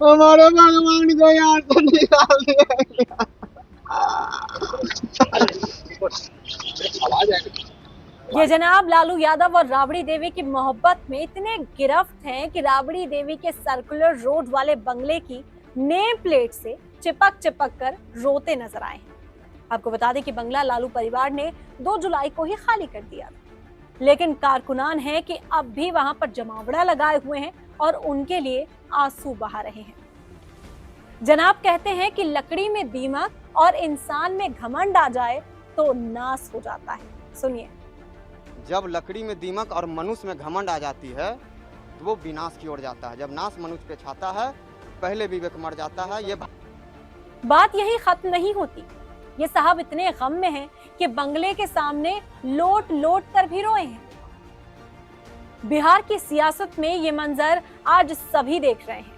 हमारे भगवान को यहाँ से निकाल दिया। ये जनाब लालू यादव और राबड़ी देवी की मोहब्बत में इतने गिरफ्त हैं कि राबड़ी देवी के सर्कुलर रोड वाले बंगले की नेम प्लेट से चिपक चिपक कर रोते नजर आए हैं। आपको बता दें कि बंगला लालू परिवार ने 2 जुलाई को ही खाली कर दिया था, लेकिन कारकुनान है कि अब भी वहां पर जमावड़ा लगाए हुए हैं और उनके लिए आंसू बहा रहे हैं। जनाब कहते हैं कि लकड़ी में दीमक और इंसान में घमंड आ जाए तो नाश हो जाता है। सुनिए। जब लकड़ी में दीमक और मनुष्य में घमंड आ जाती है तो वो विनाश की ओर जाता है। जब नाश मनुष्य पे छाता है पहले विवेक मर जाता है। ये बात यही खत्म नहीं होती। ये साहब इतने गम में हैं कि बंगले के सामने लोट लोट कर भी रोए हैं। बिहार की सियासत में ये मंजर आज सभी देख रहे हैं।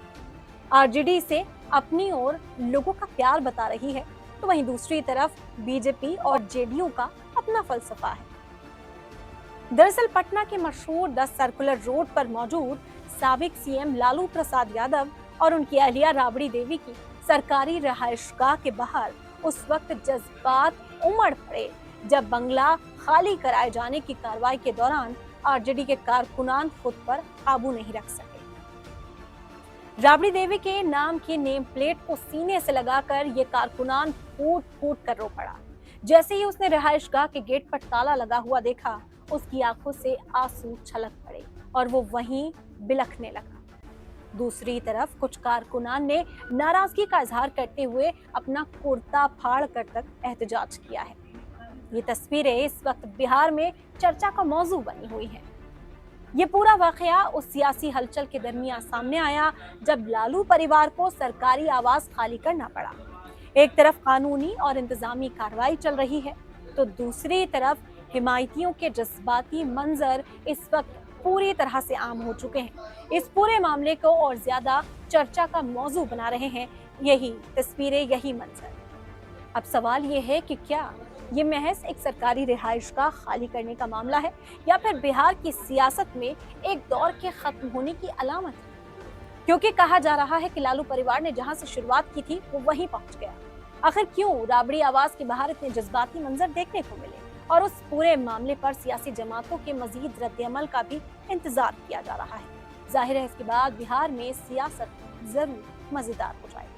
आरजेडी से अपनी ओर लोगों का प्यार बता रही है, तो वहीं दूसरी तरफ बीजेपी और जेडीयू का अपना फलसफा है। दरअसल पटना के मशहूर 10 सर्कुलर रोड पर मौजूद साबिक सीएम लालू प्रसाद यादव और उनकी अहलिया राबड़ी देवी की सरकारी रहायशगाह के बाहर उस वक्त जज्बात उमड़ पड़े जब बंगला खाली कराए जाने की कार्रवाई के दौरान आरजेडी के कारकुनान खुद पर काबू नहीं रख सके। राबड़ी देवी के नाम की नेम प्लेट को सीने से लगाकर ये कारकुनान फूट फूट कर रो पड़ा। जैसे ही उसने रहायशगाह के गेट पर ताला लगा हुआ देखा, उसकी आंखों से आंसू छलक पड़े और वो वहीं बिलखने लगा। दूसरी तरफ कुछ कारकुनान ने नाराजगी का इजहार करते हुए अपना कुर्ता फाड़ कर तक एहतजाज किया है। ये तस्वीरें इस वक्त बिहार में चर्चा का मौजू बनी हुई हैं। ये पूरा वाकया उस सियासी हलचल के दरमियान सामने आया जब लालू परिवार को सरकारी आवास खाली करना पड़ा। एक तरफ कानूनी और इंतजामी कार्रवाई चल रही है, तो दूसरी तरफ हिमायतियों के जज्बाती मंजर इस वक्त पूरी तरह से आम हो चुके हैं। इस पूरे मामले को और ज्यादा चर्चा का मौजू बना रहे हैं यही तस्वीरें, यही मंजर। अब सवाल ये है कि क्या ये महज एक सरकारी रिहाइश का खाली करने का मामला है या फिर बिहार की सियासत में एक दौर के खत्म होने की अलामत है? क्योंकि कहा जा रहा है कि लालू परिवार ने जहां से शुरुआत की थी वो वहीं पहुंच गया। आखिर क्यों राबड़ी आवास के बाहर इतने जज्बाती मंजर देखने को मिले और उस पूरे मामले पर सियासी जमातों के मजीद रद्द-ए-अमल का भी इंतजार किया जा रहा है। जाहिर है इसके बाद बिहार में सियासत जरूर मजेदार हो जाएगी।